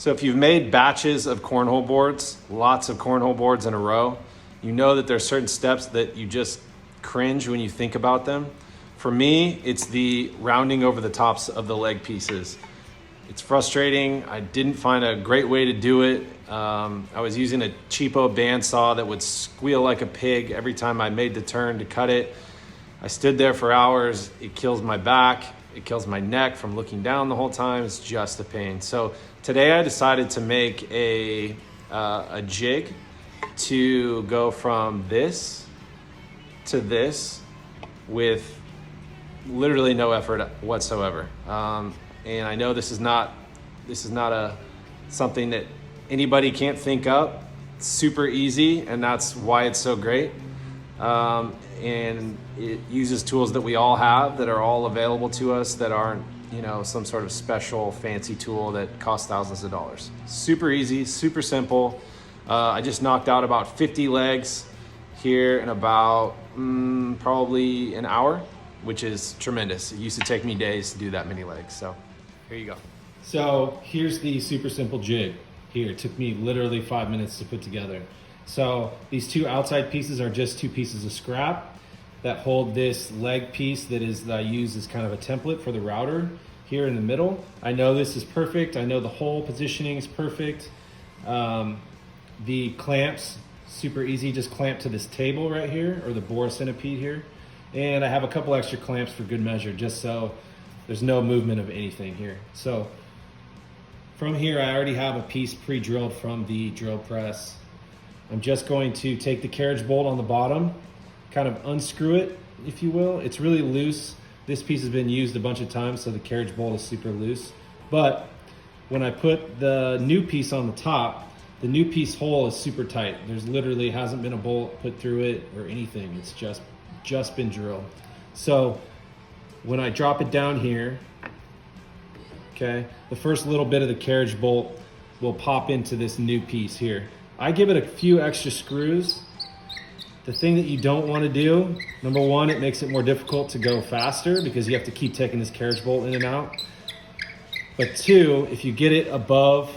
So if you've made batches of cornhole boards, lots of cornhole boards in a row, you know that there's certain steps that you just cringe when you think about them. For me, it's the rounding over the tops of the leg pieces. It's frustrating. I didn't find a great way to do it. I was using a cheapo bandsaw that would squeal like a pig every time I made the turn to cut it. I stood there for hours. It kills my back. It kills my neck from looking down the whole time. It's just a pain. So today I decided to make a jig to go from this to this with literally no effort whatsoever. And I know this is not something that anybody can't think up. It's super easy, and that's why it's so great. And it uses tools that we all have that are all available to us that aren't, some sort of special fancy tool that costs thousands of dollars. Super easy, super simple. I just knocked out about 50 legs here in about probably an hour, which is tremendous. It used to take me days to do that many legs. So here you go. So here's the super simple jig. Here, it took me literally 5 minutes to put together. So these two outside pieces are just two pieces of scrap that hold this leg piece that I use as kind of a template for the router here in the middle. I know this is perfect. I know the hole positioning is perfect. The clamps, super easy, just clamp to this table right here, or the bore centipede here. And I have a couple extra clamps for good measure, just so there's no movement of anything here. So from here, I already have a piece pre-drilled from the drill press. I'm just going to take the carriage bolt on the bottom, kind of unscrew it, if you will. It's really loose. This piece has been used a bunch of times, so the carriage bolt is super loose. But when I put the new piece on the top, the new piece hole is super tight. There's literally hasn't been a bolt put through it or anything. It's just been drilled. So when I drop it down here, okay, the first little bit of the carriage bolt will pop into this new piece here. I give it a few extra screws. The thing that you don't want to do, number one, it makes it more difficult to go faster because you have to keep taking this carriage bolt in and out. But two, if you get it above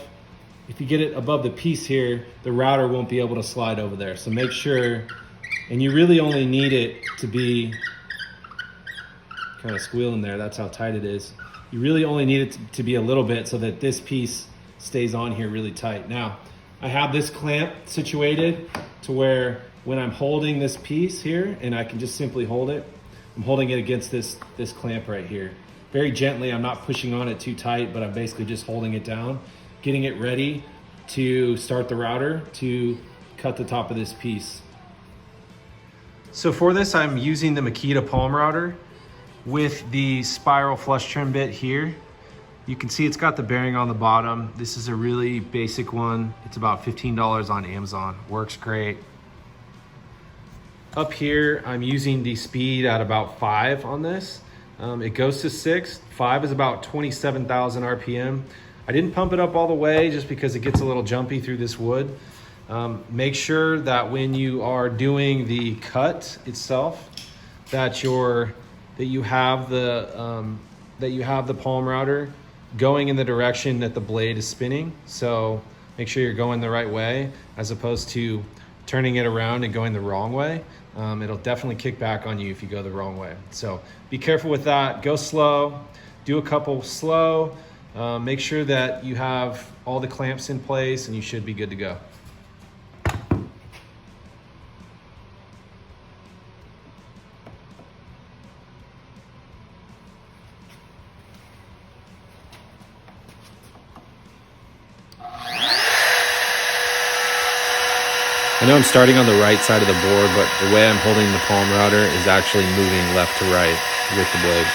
the piece here, the router won't be able to slide over there. So make sure, and you really only need it to be kind of squealing there. That's how tight it is. You really only need it to be a little bit so that this piece stays on here really tight. Now, I have this clamp situated to where when I'm holding this piece here, and I can just simply hold it, I'm holding it against this clamp right here. Very gently, I'm not pushing on it too tight, but I'm basically just holding it down, getting it ready to start the router to cut the top of this piece. So for this, I'm using the Makita palm router with the spiral flush trim bit here. You can see it's got the bearing on the bottom. This is a really basic one. It's about $15 on Amazon. Works great. Up here, I'm using the speed at about 5 on this. It goes to 6. 5 is about 27,000 RPM. I didn't pump it up all the way just because it gets a little jumpy through this wood. Make sure that when you are doing the cut itself, that you have the palm router going in the direction that the blade is spinning. So make sure you're going the right way as opposed to turning it around and going the wrong way. It'll definitely kick back on you if you go the wrong way. So be careful with that. Go slow, do a couple slow, make sure that you have all the clamps in place and you should be good to go. I know I'm starting on the right side of the board, but the way I'm holding the palm router is actually moving left to right with the blade.